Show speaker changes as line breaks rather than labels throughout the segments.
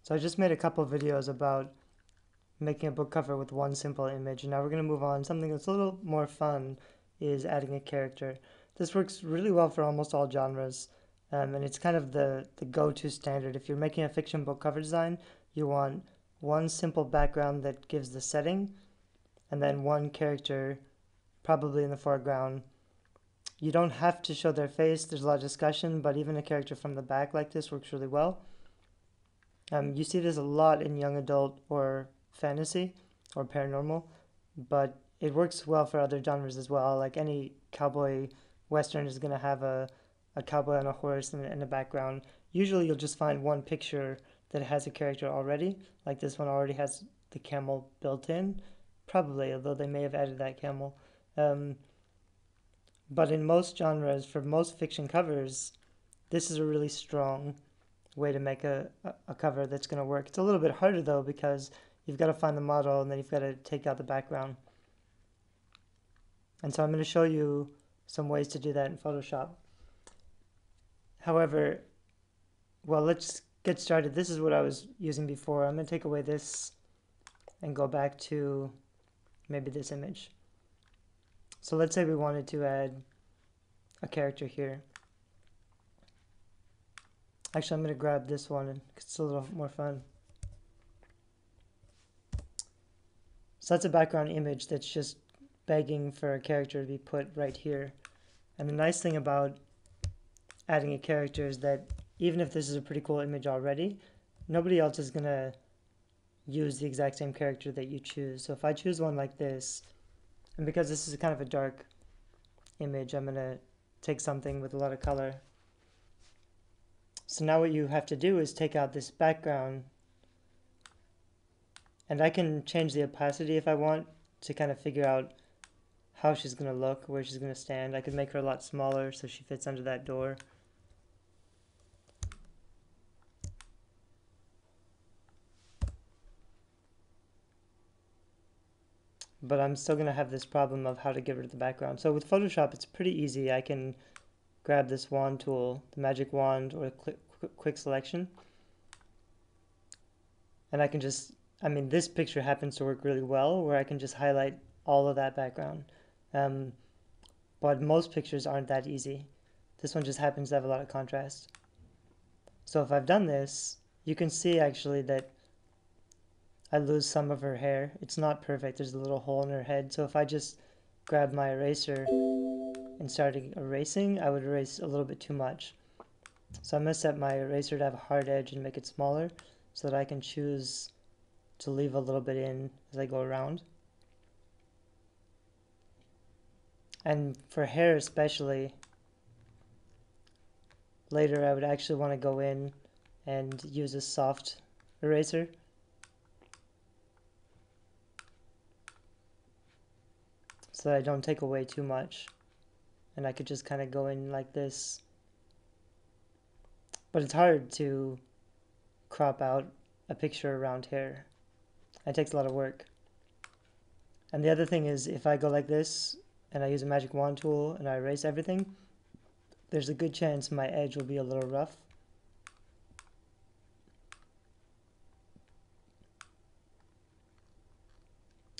So I just made a couple videos about making a book cover with one simple image, and now we're going to move on. Something that's a little more fun is adding a character. This works really well for almost all genres, and it's kind of the go-to standard. If you're making a fiction book cover design, you want one simple background that gives the setting, and then one character, probably in the foreground. You don't have to show their face, there's a lot of discussion, but even a character from the back like this works really well. You see this a lot in young adult or fantasy or paranormal, but it works well for other genres as well. Like any cowboy western is going to have a cowboy on a horse in the background. Usually you'll just find one picture that has a character already. Like this one already has the camel built in, probably, although they may have added that camel. Um, but in most genres, for most fiction covers, this is a really strong way to make a cover that's going to work. It's a little bit harder though because you've got to find the model and then you've got to take out the background. And so I'm going to show you some ways to do that in Photoshop. However, well, let's get started. This is what I was using before. I'm going to take away this and go back to maybe this image. So let's say we wanted to add a character here. Actually, I'm going to grab this one and it's a little more fun. So that's a background image that's just begging for a character to be put right here. And the nice thing about adding a character is that even if this is a pretty cool image already, nobody else is going to use the exact same character that you choose. So if I choose one like this, and because this is kind of a dark image, I'm going to take something with a lot of color. So now what you have to do is take out this background, and I can change the opacity if I want to kind of figure out how she's going to look, where she's going to stand. I could make her a lot smaller so she fits under that door. But I'm still going to have this problem of how to get rid of the background. So with Photoshop, it's pretty easy. I can grab this wand tool, the magic wand or quick selection, and I can just, this picture happens to work really well where I can just highlight all of that background. But most pictures aren't that easy. This one just happens to have a lot of contrast. So if I've done this, you can see actually that I lose some of her hair. It's not perfect. There's a little hole in her head. So if I just grab my eraser and started erasing, I would erase a little bit too much. So I'm going to set my eraser to have a hard edge and make it smaller so that I can choose to leave a little bit in as I go around. And for hair especially, later I would actually want to go in and use a soft eraser. So that I don't take away too much. And I could just kind of go in like this. But it's hard to crop out a picture around hair. It takes a lot of work. And the other thing is if I go like this and I use a magic wand tool and I erase everything, there's a good chance my edge will be a little rough.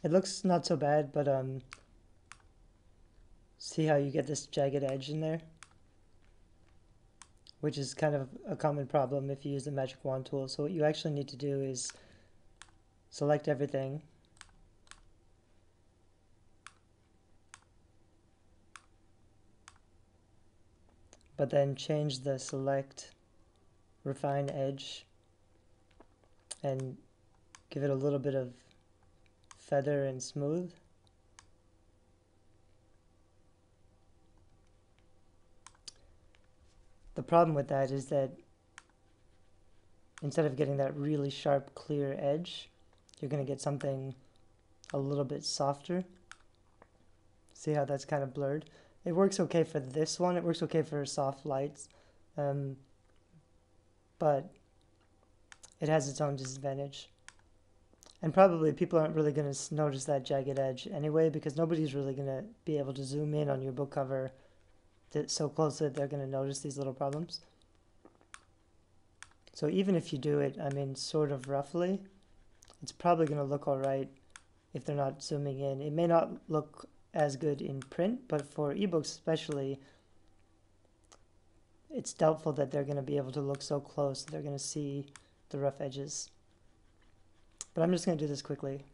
It looks not so bad, but see how you get this jagged edge in there? Which is kind of a common problem if you use the magic wand tool. So what you actually need to do is select everything, but then change the select refine edge and give it a little bit of feather and smooth. The problem with that is that instead of getting that really sharp, clear edge, you're going to get something a little bit softer. See how that's kind of blurred? It works okay for this one. It works okay for soft lights, but it has its own disadvantage. And probably people aren't really going to notice that jagged edge anyway, because nobody's really going to be able to zoom in on your book cover so close that they're going to notice these little problems. So even if you do it, I mean, sort of roughly, it's probably going to look all right if they're not zooming in. It may not look as good in print, but for ebooks especially, it's doubtful that they're going to be able to look so close that they're going to see the rough edges. But I'm just going to do this quickly.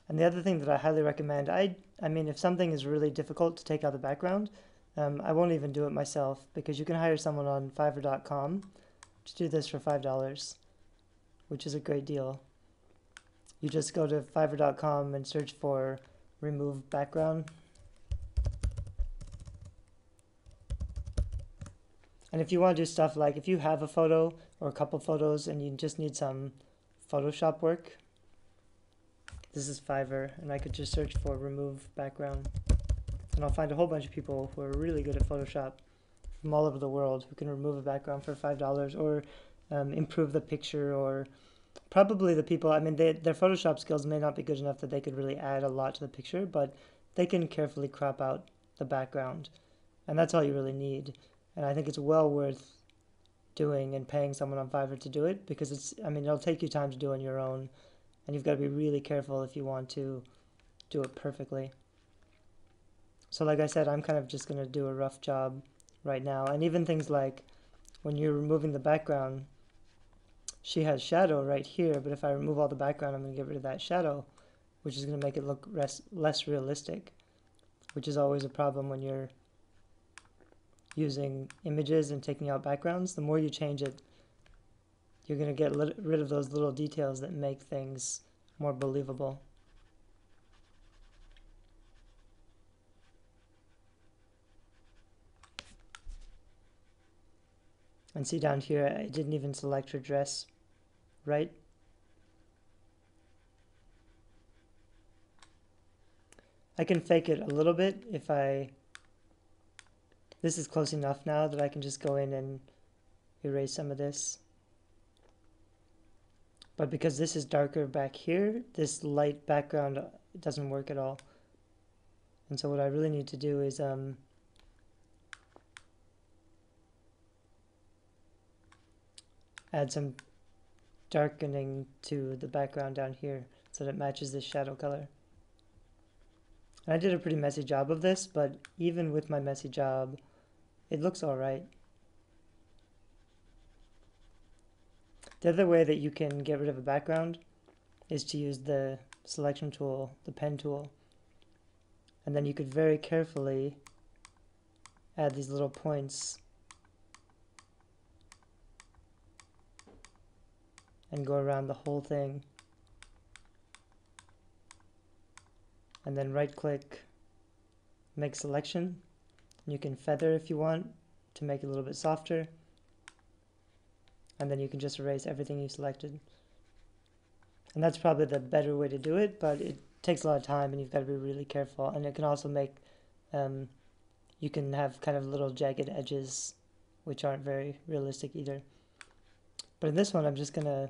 And the other thing that I highly recommend, I mean, if something is really difficult to take out the background, I won't even do it myself, because you can hire someone on fiverr.com to do this for $5, which is a great deal. You just go to fiverr.com and search for remove background. And if you want to do stuff like if you have a photo or a couple photos and you just need some Photoshop work, this is Fiverr, and I could just search for remove background. And I'll find a whole bunch of people who are really good at Photoshop from all over the world who can remove a background for $5 or improve the picture, or probably the people, I mean, their Photoshop skills may not be good enough that they could really add a lot to the picture, but they can carefully crop out the background. And that's all you really need. And I think it's well worth doing and paying someone on Fiverr to do it, because it's, I mean, it'll take you time to do on your own, and you've got to be really careful if you want to do it perfectly. So like I said, I'm kind of just going to do a rough job right now. And even things like when you're removing the background, she has shadow right here, but if I remove all the background, I'm going to get rid of that shadow, which is going to make it look less realistic, which is always a problem when you're using images and taking out backgrounds. The more you change it, you're going to get rid of those little details that make things more believable. And see down here, I didn't even select her dress right. I can fake it a little bit if this is close enough now that I can just go in and erase some of this. But because this is darker back here, this light background doesn't work at all. And so what I really need to do is add some darkening to the background down here so that it matches this shadow color. And I did a pretty messy job of this, but even with my messy job, it looks all right. The other way that you can get rid of a background is to use the selection tool, the pen tool. And then you could very carefully add these little points and go around the whole thing. And then right click, make selection. You can feather if you want to make it a little bit softer. And then you can just erase everything you selected. And that's probably the better way to do it, but it takes a lot of time and you've got to be really careful. And it can also make, you can have kind of little jagged edges, which aren't very realistic either. But in this one, I'm just going to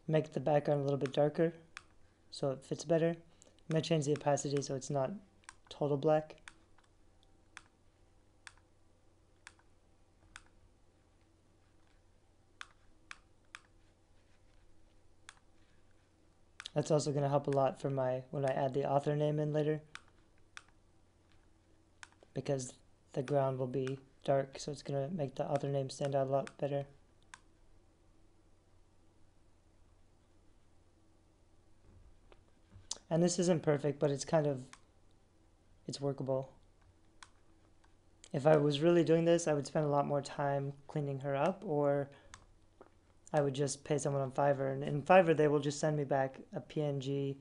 make the background a little bit darker so it fits better. I'm going to change the opacity so it's not total black. That's also going to help a lot for when I add the author name in later, because the ground will be dark, so it's going to make the author name stand out a lot better. And this isn't perfect, but it's workable. If I was really doing this, I would spend a lot more time cleaning her up, or I would just pay someone on Fiverr. And in Fiverr, they will just send me back a PNG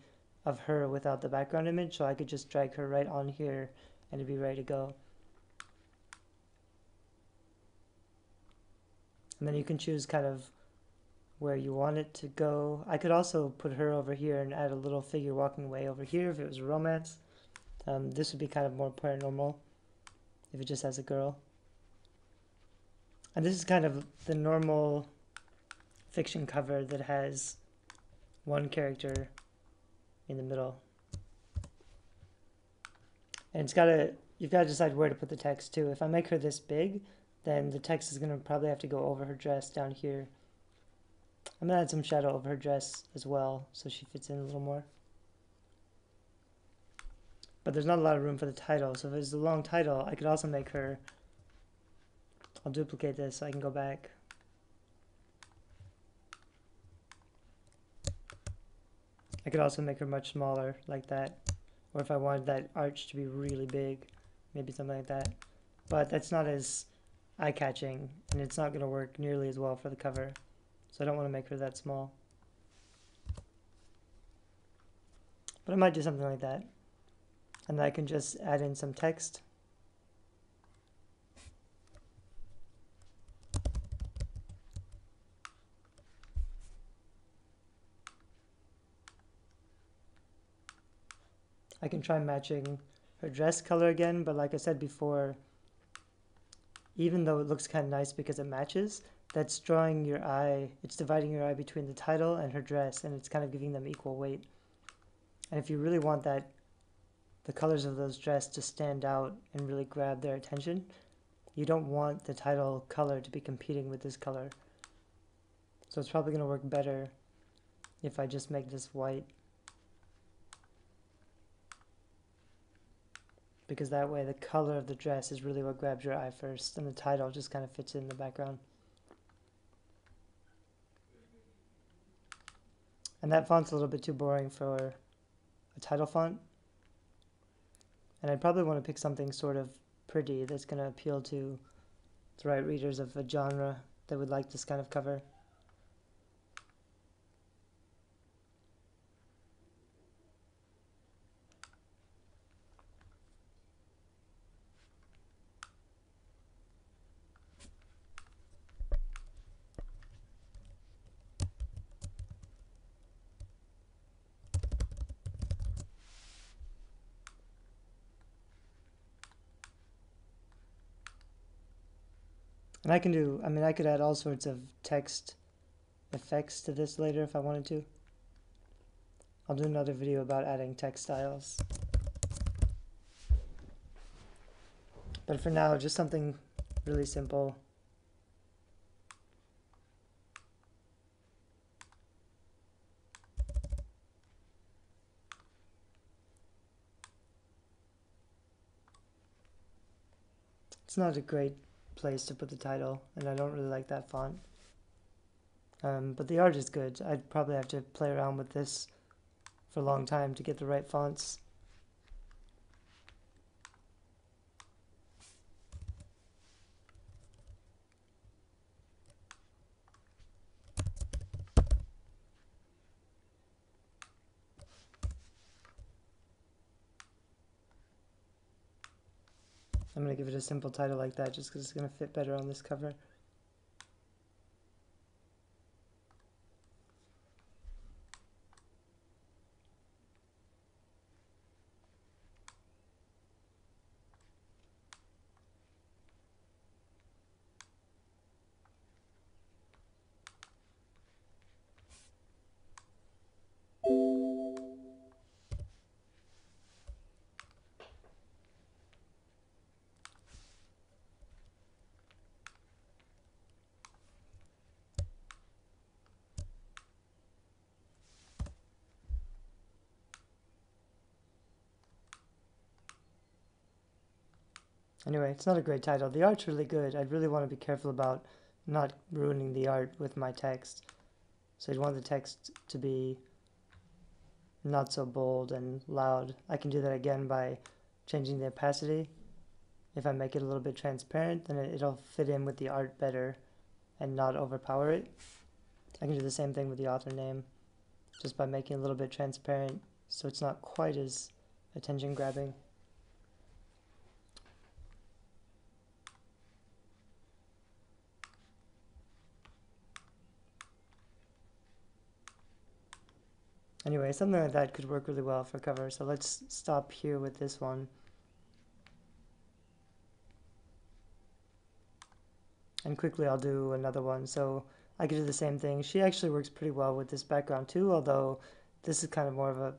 of her without the background image, so I could just drag her right on here and it'd be ready to go. And then you can choose kind of where you want it to go. I could also put her over here and add a little figure walking away over here if it was a romance. This would be kind of more paranormal if it just has a girl. And this is kind of the normal fiction cover that has one character in the middle. And it's got you've got to decide where to put the text too. If I make her this big, then the text is going to probably have to go over her dress down here. I'm going to add some shadow over her dress as well so she fits in a little more. But there's not a lot of room for the title, so if it's a long title, I could also make her, I'll duplicate this so I can go back. I could also make her much smaller like that, or if I wanted that arch to be really big, maybe something like that. But that's not as eye-catching, and it's not going to work nearly as well for the cover, so I don't want to make her that small. But I might do something like that, and then I can just add in some text. I can try matching her dress color again, but like I said before, even though it looks kind of nice because it matches, that's drawing your eye, it's dividing your eye between the title and her dress, and it's kind of giving them equal weight. And if you really want that, the colors of those dresses to stand out and really grab their attention, you don't want the title color to be competing with this color. So it's probably going to work better if I just make this white, because that way the color of the dress is really what grabs your eye first, and the title just kind of fits in the background. And that font's a little bit too boring for a title font, and I'd probably want to pick something sort of pretty that's going to appeal to the right readers of a genre that would like this kind of cover. And I can do, I mean, I could add all sorts of text effects to this later if I wanted to. I'll do another video about adding text styles. But for now, just something really simple. It's not a great place to put the title, and I don't really like that font. But the art is good. I'd probably have to play around with this for a long time to get the right fonts. I'm going to give it a simple title like that just because it's going to fit better on this cover. Anyway, it's not a great title. The art's really good. I'd really want to be careful about not ruining the art with my text. So I'd want the text to be not so bold and loud. I can do that again by changing the opacity. If I make it a little bit transparent, then it'll fit in with the art better and not overpower it. I can do the same thing with the author name, just by making it a little bit transparent so it's not quite as attention grabbing. Anyway, something like that could work really well for cover, so let's stop here with this one. And quickly I'll do another one. So I could do the same thing. She actually works pretty well with this background too, although this is kind of more of a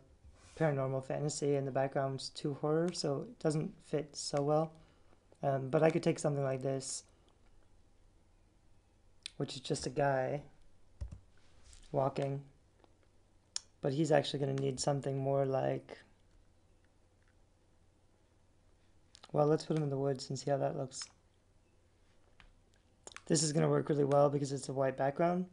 paranormal fantasy and the background's too horror, so it doesn't fit so well. But I could take something like this, which is just a guy walking, but he's actually going to need something more like, well, let's put him in the woods and see how that looks. This is going to work really well because it's a white background,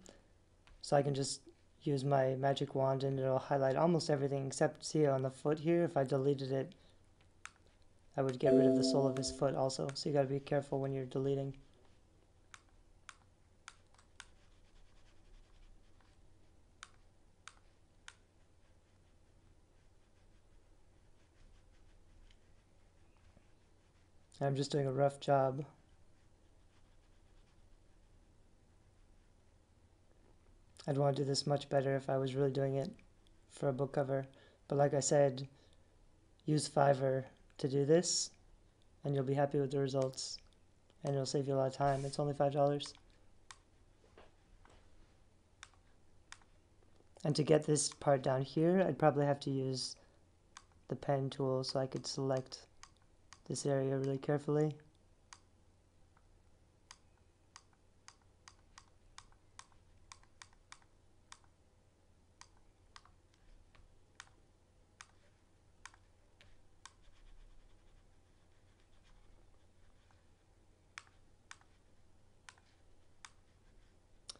so I can just use my magic wand and it'll highlight almost everything except, see on the foot here, if I deleted it, I would get rid of the sole of his foot also, so you got to be careful when you're deleting. I'm just doing a rough job. I'd want to do this much better if I was really doing it for a book cover. But like I said, use Fiverr to do this and you'll be happy with the results. And it'll save you a lot of time. It's only $5. And to get this part down here, I'd probably have to use the pen tool so I could select this area really carefully.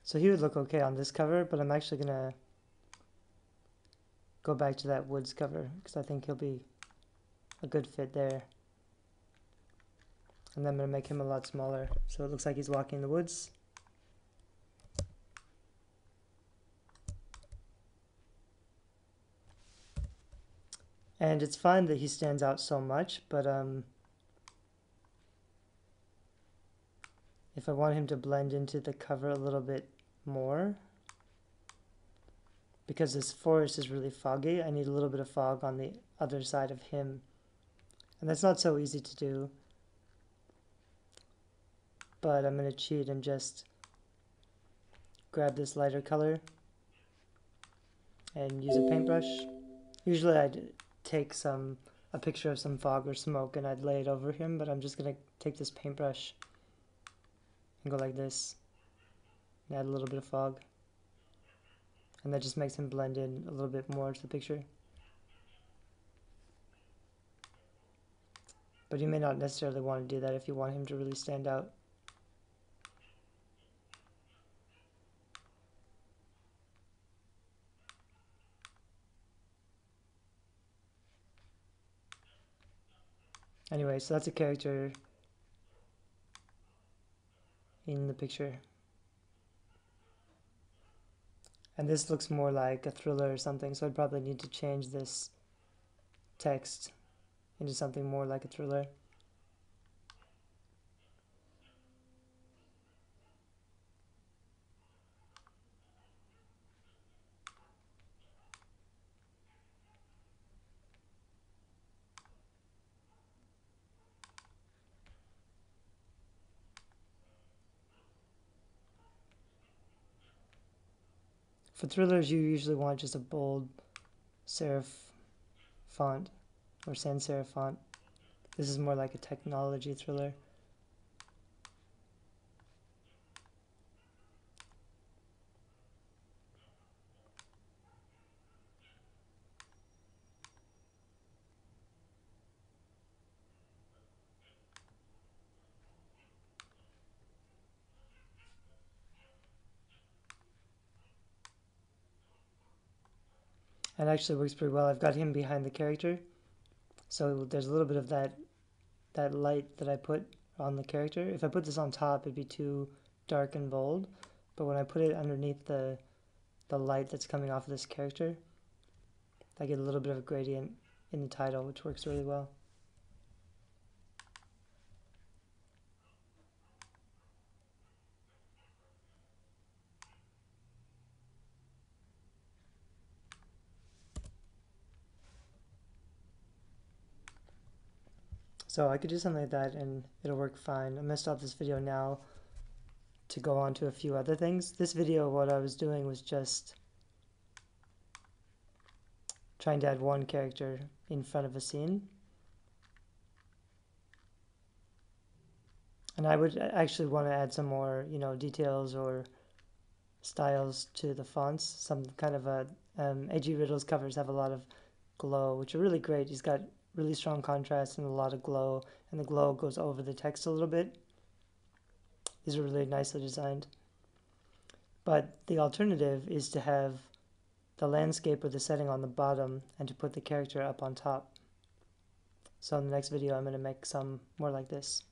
So he would look okay on this cover, but I'm actually going to go back to that woods cover because I think he'll be a good fit there. And then I'm going to make him a lot smaller so it looks like he's walking in the woods. And it's fine that he stands out so much, but if I want him to blend into the cover a little bit more, because this forest is really foggy, I need a little bit of fog on the other side of him. And that's not so easy to do. But I'm going to cheat and just grab this lighter color and use a paintbrush. Usually I'd take a picture of some fog or smoke and I'd lay it over him, but I'm just going to take this paintbrush and go like this and add a little bit of fog. And that just makes him blend in a little bit more to the picture. But you may not necessarily want to do that if you want him to really stand out. Anyway, so that's a character in the picture. And this looks more like a thriller or something, so I'd probably need to change this text into something more like a thriller. For thrillers, you usually want just a bold serif font or sans serif font. This is more like a technology thriller. And actually works pretty well. I've got him behind the character, so there's a little bit of that light that I put on the character. If I put this on top, it'd be too dark and bold, but when I put it underneath the light that's coming off of this character, I get a little bit of a gradient in the title, which works really well. So I could do something like that and it'll work fine. I'm going to stop this video now to go on to a few other things. This video, what I was doing was just trying to add one character in front of a scene. And I would actually want to add some more, details or styles to the fonts. Some kind of a Edgy Riddles covers have a lot of glow, which are really great. He's got really strong contrast and a lot of glow, and the glow goes over the text a little bit. These are really nicely designed. But the alternative is to have the landscape or the setting on the bottom and to put the character up on top. So in the next video I'm going to make some more like this.